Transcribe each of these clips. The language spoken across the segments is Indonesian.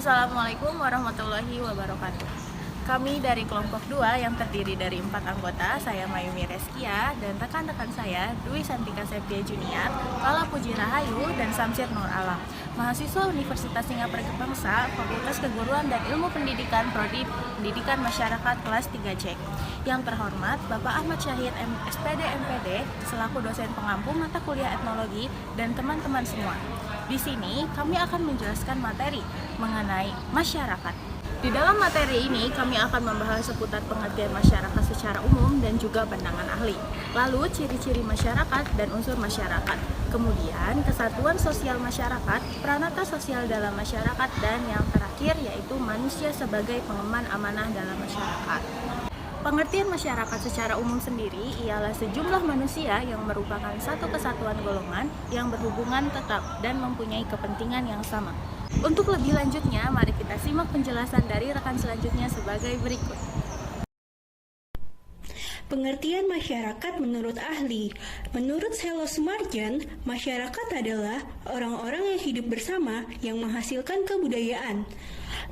Assalamualaikum warahmatullahi wabarakatuh. Kami dari kelompok 2 yang terdiri dari 4 anggota, saya Mayumi Reskia dan rekan-rekan saya Dwi Santika Septia Junior, Fala Puji Rahayu, dan Samsir Nur Alam. Mahasiswa Universitas Singapura Bangsa, Fakultas Keguruan dan Ilmu Pendidikan Prodi Pendidikan Masyarakat kelas 3C. Yang terhormat Bapak Ahmad Syahid SPD MPD selaku dosen pengampu mata kuliah etnologi dan teman-teman semua. Di sini kami akan menjelaskan materi mengenai masyarakat. Di dalam materi ini kami akan membahas seputar pengertian masyarakat secara umum dan juga pandangan ahli. Lalu ciri-ciri masyarakat dan unsur masyarakat. Kemudian kesatuan sosial masyarakat, peranata sosial dalam masyarakat, dan yang terakhir yaitu manusia sebagai pengemban amanah dalam masyarakat. Pengertian masyarakat secara umum sendiri ialah sejumlah manusia yang merupakan satu kesatuan golongan yang berhubungan tetap dan mempunyai kepentingan yang sama. Untuk lebih lanjutnya, mari kita simak penjelasan dari rekan selanjutnya sebagai berikut. Pengertian masyarakat menurut ahli. Menurut Selos Marjan, masyarakat adalah orang-orang yang hidup bersama yang menghasilkan kebudayaan.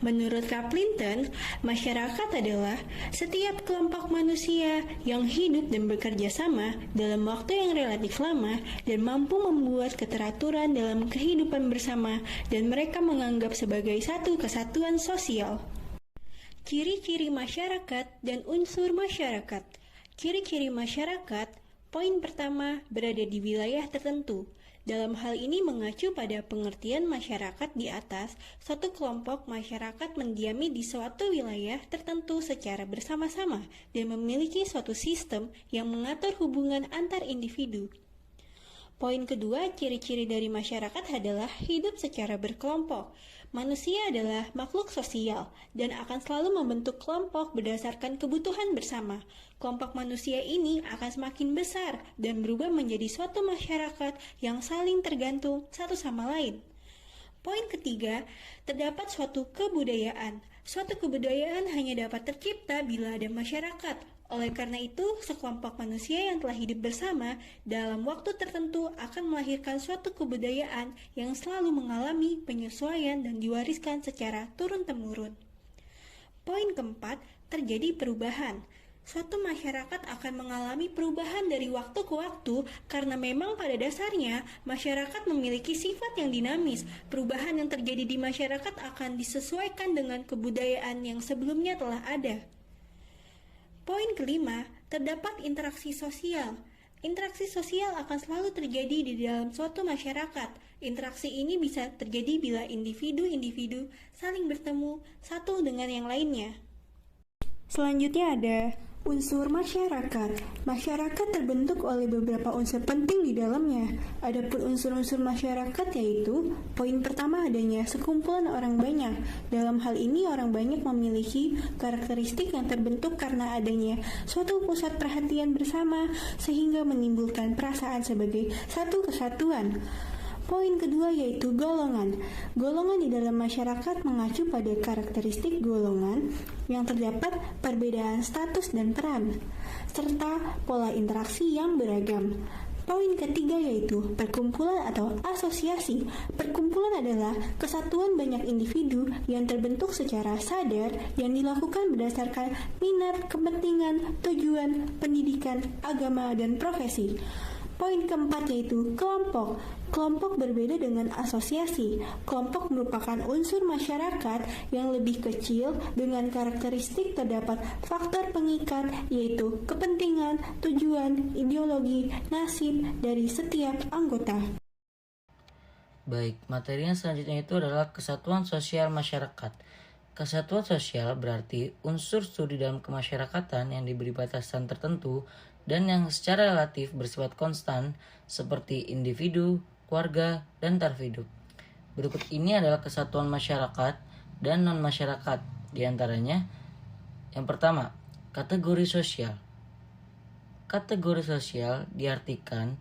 Menurut Kaplinton, masyarakat adalah setiap kelompok manusia yang hidup dan bekerja sama dalam waktu yang relatif lama dan mampu membuat keteraturan dalam kehidupan bersama dan mereka menganggap sebagai satu kesatuan sosial. Ciri-ciri masyarakat dan unsur masyarakat. Ciri-ciri masyarakat, poin pertama, berada di wilayah tertentu. Dalam hal ini mengacu pada pengertian masyarakat di atas, suatu kelompok masyarakat mendiami di suatu wilayah tertentu secara bersama-sama dan memiliki suatu sistem yang mengatur hubungan antar individu. Poin kedua, ciri-ciri dari masyarakat adalah hidup secara berkelompok. Manusia adalah makhluk sosial dan akan selalu membentuk kelompok berdasarkan kebutuhan bersama. Kelompok manusia ini akan semakin besar dan berubah menjadi suatu masyarakat yang saling tergantung satu sama lain. Poin ketiga, terdapat suatu kebudayaan. Suatu kebudayaan hanya dapat tercipta bila ada masyarakat. Oleh karena itu, sekelompok manusia yang telah hidup bersama dalam waktu tertentu akan melahirkan suatu kebudayaan yang selalu mengalami penyesuaian dan diwariskan secara turun-temurun. Poin keempat, terjadi perubahan. Suatu masyarakat akan mengalami perubahan dari waktu ke waktu karena memang pada dasarnya masyarakat memiliki sifat yang dinamis. Perubahan yang terjadi di masyarakat akan disesuaikan dengan kebudayaan yang sebelumnya telah ada. Poin kelima, terdapat interaksi sosial. Interaksi sosial akan selalu terjadi di dalam suatu masyarakat. Interaksi ini bisa terjadi bila individu-individu saling bertemu satu dengan yang lainnya. Selanjutnya ada unsur masyarakat. Masyarakat terbentuk oleh beberapa unsur penting di dalamnya. Adapun unsur-unsur masyarakat yaitu, poin pertama adanya sekumpulan orang banyak. Dalam hal ini orang banyak memiliki karakteristik yang terbentuk karena adanya suatu pusat perhatian bersama sehingga menimbulkan perasaan sebagai satu kesatuan. Poin kedua yaitu golongan. Golongan di dalam masyarakat mengacu pada karakteristik golongan yang terdapat perbedaan status dan peran, serta pola interaksi yang beragam. Poin ketiga yaitu perkumpulan atau asosiasi. Perkumpulan adalah kesatuan banyak individu yang terbentuk secara sadar yang dilakukan berdasarkan minat, kepentingan, tujuan, pendidikan, agama, dan profesi. Poin keempat yaitu kelompok. Kelompok berbeda dengan asosiasi. Kelompok merupakan unsur masyarakat yang lebih kecil dengan karakteristik terdapat faktor pengikat yaitu kepentingan, tujuan, ideologi, nasib dari setiap anggota. Baik, materinya selanjutnya itu adalah kesatuan sosial masyarakat. Kesatuan sosial berarti unsur studi dalam kemasyarakatan yang diberi batasan tertentu dan yang secara relatif bersifat konstan seperti individu, keluarga, dan taraf hidup. Berikut ini adalah kesatuan masyarakat dan non-masyarakat. Di antaranya, yang pertama, kategori sosial. Kategori sosial diartikan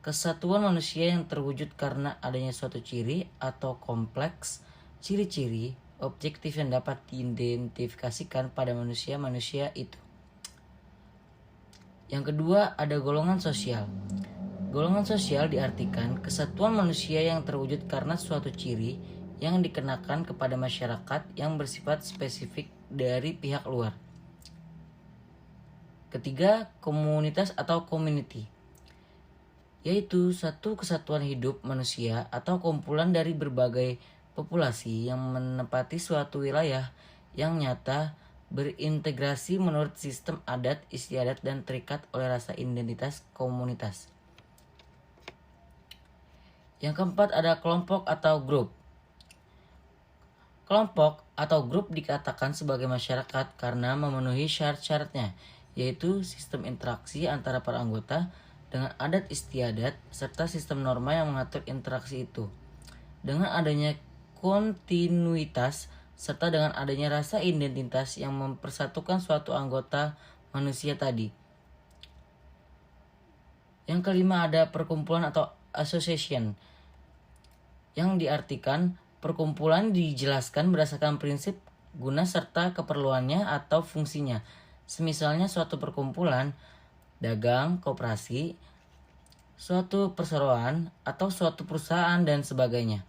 kesatuan manusia yang terwujud karena adanya suatu ciri atau kompleks ciri-ciri objektif yang dapat diidentifikasikan pada manusia-manusia itu. Yang kedua, ada golongan sosial. Golongan sosial diartikan kesatuan manusia yang terwujud karena suatu ciri yang dikenakan kepada masyarakat yang bersifat spesifik dari pihak luar. Ketiga, komunitas atau community, yaitu satu kesatuan hidup manusia atau kumpulan dari berbagai populasi yang menempati suatu wilayah yang nyata, berintegrasi menurut sistem adat istiadat dan terikat oleh rasa identitas komunitas. Yang keempat ada kelompok atau grup. Kelompok atau grup dikatakan sebagai masyarakat karena memenuhi syarat-syaratnya, yaitu sistem interaksi antara para anggota dengan adat istiadat serta sistem norma yang mengatur interaksi itu. Dengan adanya kontinuitas serta dengan adanya rasa identitas yang mempersatukan suatu anggota manusia tadi. Yang kelima ada perkumpulan atau association, yang diartikan perkumpulan dijelaskan berdasarkan prinsip, guna serta keperluannya atau fungsinya. Semisalnya suatu perkumpulan, dagang, koperasi, suatu perseroan, atau suatu perusahaan dan sebagainya.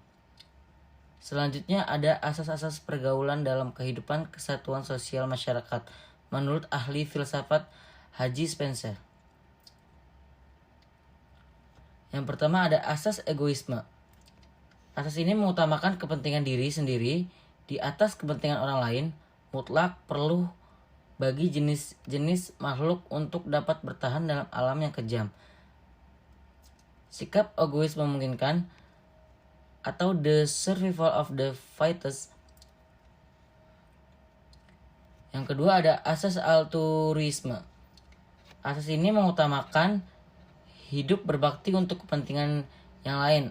Selanjutnya ada asas-asas pergaulan dalam kehidupan kesatuan sosial masyarakat menurut ahli filsafat Haji Spencer. Yang pertama ada asas egoisme. Asas ini mengutamakan kepentingan diri sendiri di atas kepentingan orang lain, mutlak perlu bagi jenis-jenis makhluk untuk dapat bertahan dalam alam yang kejam. Sikap egois memungkinkan atau the survival of the fittest. Yang kedua ada asas altruisme. Asas ini mengutamakan hidup berbakti untuk kepentingan yang lain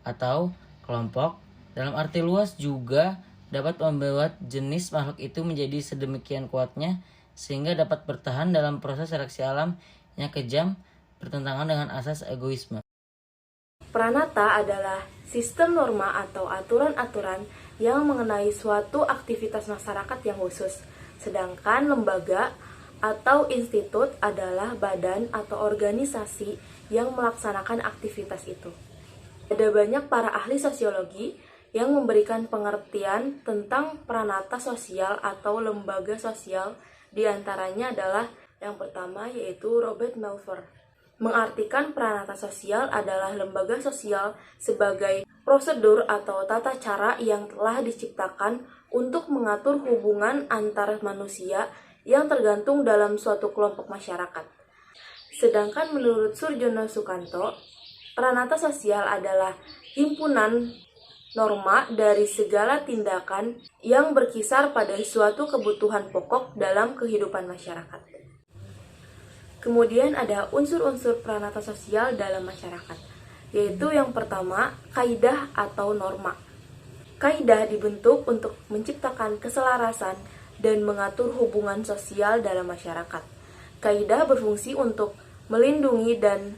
atau kelompok, dalam arti luas juga dapat membuat jenis makhluk itu menjadi sedemikian kuatnya sehingga dapat bertahan dalam proses seleksi alam yang kejam bertentangan dengan asas egoisme. Pranata adalah sistem norma atau aturan-aturan yang mengenai suatu aktivitas masyarakat yang khusus, sedangkan lembaga atau institut adalah badan atau organisasi yang melaksanakan aktivitas itu. Ada banyak para ahli sosiologi yang memberikan pengertian tentang pranata sosial atau lembaga sosial, di antaranya adalah yang pertama yaitu Robert Melver. Mengartikan pranata sosial adalah lembaga sosial sebagai prosedur atau tata cara yang telah diciptakan untuk mengatur hubungan antar manusia yang tergantung dalam suatu kelompok masyarakat. Sedangkan menurut Surjono Sukanto, pranata sosial adalah himpunan norma dari segala tindakan yang berkisar pada suatu kebutuhan pokok dalam kehidupan masyarakat. Kemudian ada unsur-unsur pranata sosial dalam masyarakat, yaitu yang pertama, kaidah atau norma. Kaidah dibentuk untuk menciptakan keselarasan dan mengatur hubungan sosial dalam masyarakat. Kaidah berfungsi untuk melindungi dan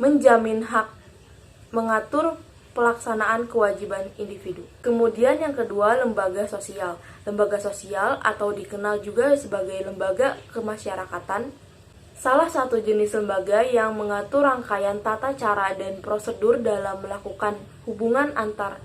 menjamin hak, mengatur pelaksanaan kewajiban individu. Kemudian yang kedua, lembaga sosial. Lembaga sosial atau dikenal juga sebagai lembaga kemasyarakatan, salah satu jenis lembaga yang mengatur rangkaian tata cara dan prosedur dalam melakukan hubungan antar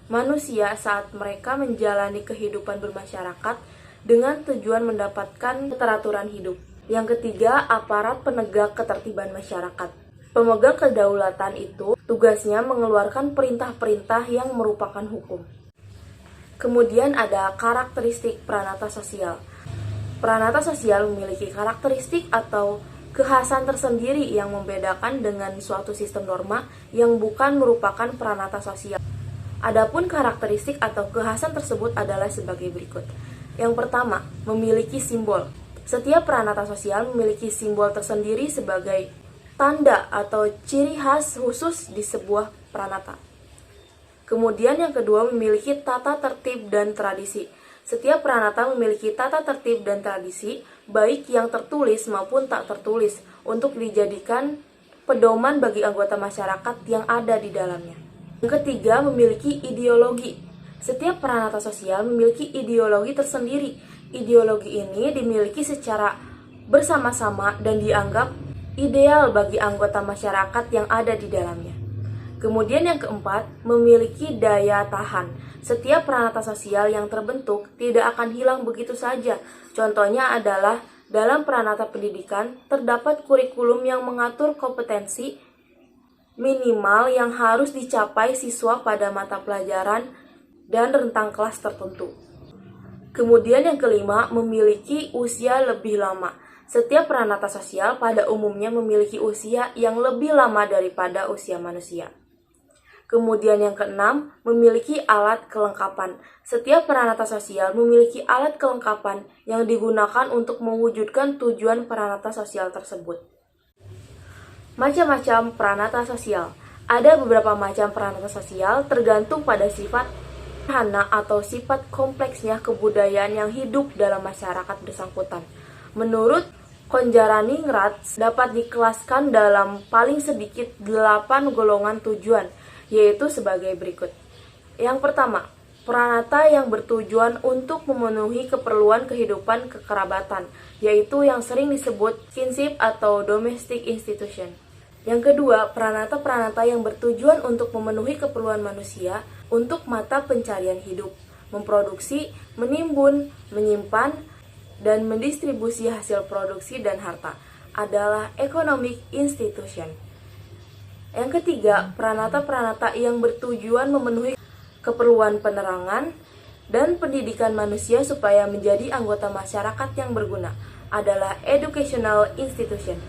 manusia saat mereka menjalani kehidupan bermasyarakat dengan tujuan mendapatkan keteraturan hidup. Yang ketiga, aparat penegak ketertiban masyarakat. Pemegang kedaulatan itu tugasnya mengeluarkan perintah-perintah yang merupakan hukum. Kemudian ada karakteristik pranata sosial. Pranata sosial memiliki karakteristik atau kekhasan tersendiri yang membedakan dengan suatu sistem norma yang bukan merupakan pranata sosial. Adapun karakteristik atau kekhasan tersebut adalah sebagai berikut. Yang pertama, memiliki simbol. Setiap pranata sosial memiliki simbol tersendiri sebagai tanda atau ciri khas khusus di sebuah pranata. Kemudian yang kedua, memiliki tata tertib dan tradisi. Setiap pranata memiliki tata tertib dan tradisi, baik yang tertulis maupun tak tertulis, untuk dijadikan pedoman bagi anggota masyarakat yang ada di dalamnya. Yang ketiga, memiliki ideologi. Setiap pranata sosial memiliki ideologi tersendiri. Ideologi ini dimiliki secara bersama-sama dan dianggap ideal bagi anggota masyarakat yang ada di dalamnya. Kemudian yang keempat, memiliki daya tahan. Setiap peranata sosial yang terbentuk tidak akan hilang begitu saja. Contohnya adalah dalam peranata pendidikan terdapat kurikulum yang mengatur kompetensi minimal yang harus dicapai siswa pada mata pelajaran dan rentang kelas tertentu. Kemudian yang kelima, memiliki usia lebih lama. Setiap peranata sosial pada umumnya memiliki usia yang lebih lama daripada usia manusia. Kemudian yang keenam, memiliki alat kelengkapan. Setiap peranata sosial memiliki alat kelengkapan yang digunakan untuk mewujudkan tujuan peranata sosial tersebut. Macam-macam peranata sosial. Ada beberapa macam peranata sosial tergantung pada sifat sederhana atau sifat kompleksnya kebudayaan yang hidup dalam masyarakat bersangkutan. Menurut Konjaraningrat dapat dikelaskan dalam paling sedikit 8 golongan tujuan, yaitu sebagai berikut. Yang pertama, peranata yang bertujuan untuk memenuhi keperluan kehidupan kekerabatan, yaitu yang sering disebut kinship atau domestic institution. Yang kedua, peranata-peranata yang bertujuan untuk memenuhi keperluan manusia untuk mata pencarian hidup, memproduksi, menimbun, menyimpan, dan mendistribusi hasil produksi dan harta, adalah economic institution. Yang ketiga, peranata-peranata yang bertujuan memenuhi keperluan penerangan dan pendidikan manusia supaya menjadi anggota masyarakat yang berguna, adalah educational institution.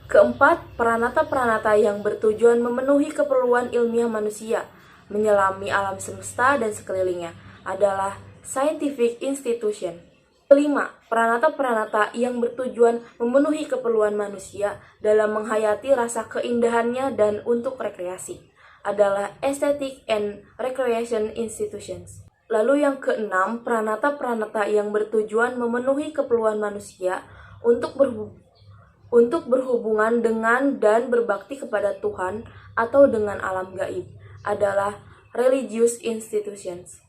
Keempat, peranata-peranata yang bertujuan memenuhi keperluan ilmiah manusia, menyelami alam semesta dan sekelilingnya, adalah scientific institution. Kelima, peranata-peranata yang bertujuan memenuhi keperluan manusia dalam menghayati rasa keindahannya dan untuk rekreasi, adalah aesthetic and recreation institutions. Lalu yang keenam, peranata-peranata yang bertujuan memenuhi keperluan manusia untuk berhubungan dengan dan berbakti kepada Tuhan atau dengan alam gaib, adalah religious institutions.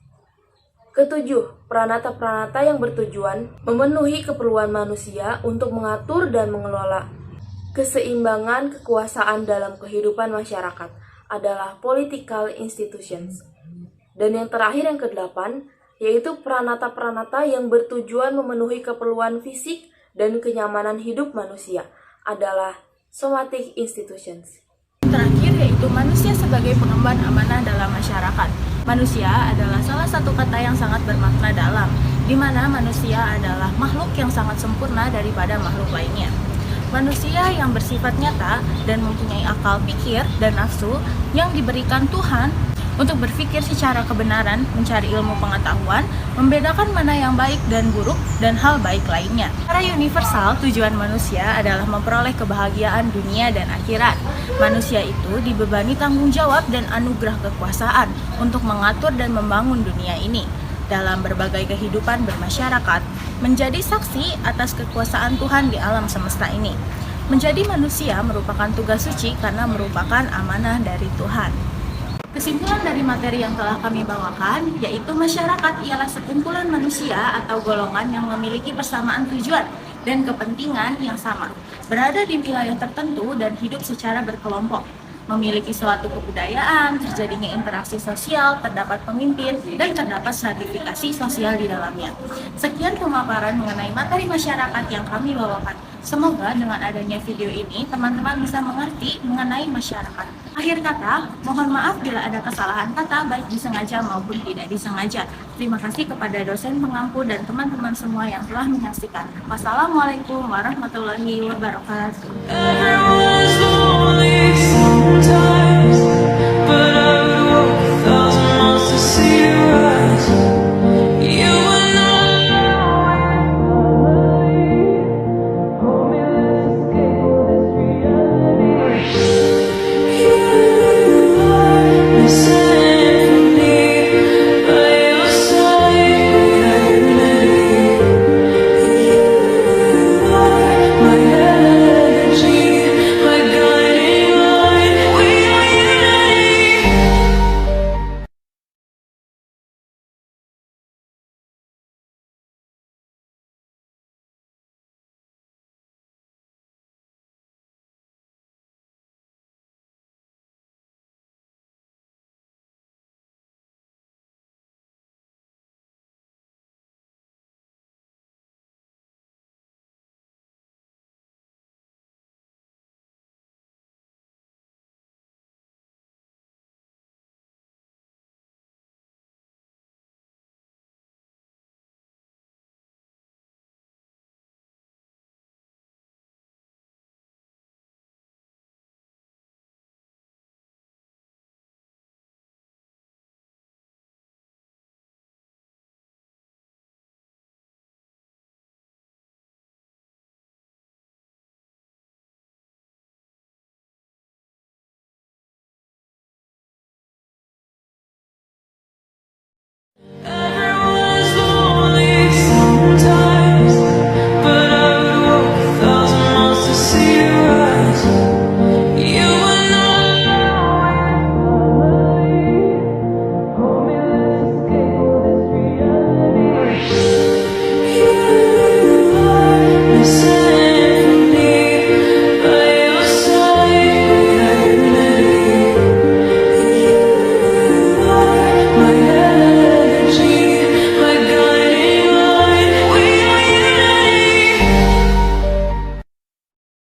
Ketujuh, peranata-peranata yang bertujuan memenuhi keperluan manusia untuk mengatur dan mengelola keseimbangan kekuasaan dalam kehidupan masyarakat, adalah political institutions. Dan yang terakhir yang kedelapan, yaitu peranata-peranata yang bertujuan memenuhi keperluan fisik dan kenyamanan hidup manusia, adalah somatic institutions. Terakhir yaitu manusia sebagai pengemban amanah dalam masyarakat. Manusia adalah salah satu kata yang sangat bermakna dalam, di mana manusia adalah makhluk yang sangat sempurna daripada makhluk lainnya. Manusia yang bersifat nyata dan mempunyai akal pikir dan nafsu yang diberikan Tuhan untuk berpikir secara kebenaran, mencari ilmu pengetahuan, membedakan mana yang baik dan buruk, dan hal baik lainnya. Secara universal, tujuan manusia adalah memperoleh kebahagiaan dunia dan akhirat. Manusia itu dibebani tanggung jawab dan anugerah kekuasaan untuk mengatur dan membangun dunia ini dalam berbagai kehidupan bermasyarakat, menjadi saksi atas kekuasaan Tuhan di alam semesta ini. Menjadi manusia merupakan tugas suci karena merupakan amanah dari Tuhan. Kesimpulan dari materi yang telah kami bawakan, yaitu masyarakat ialah sekumpulan manusia atau golongan yang memiliki persamaan tujuan dan kepentingan yang sama, berada di wilayah tertentu dan hidup secara berkelompok, memiliki suatu kebudayaan, terjadinya interaksi sosial, terdapat pemimpin, dan terdapat stratifikasi sosial di dalamnya. Sekian pemaparan mengenai materi masyarakat yang kami bawakan. Semoga dengan adanya video ini, teman-teman bisa mengerti mengenai masyarakat. Akhir kata, mohon maaf bila ada kesalahan kata, baik disengaja maupun tidak disengaja. Terima kasih kepada dosen pengampu dan teman-teman semua yang telah menyaksikan. Wassalamualaikum warahmatullahi wabarakatuh.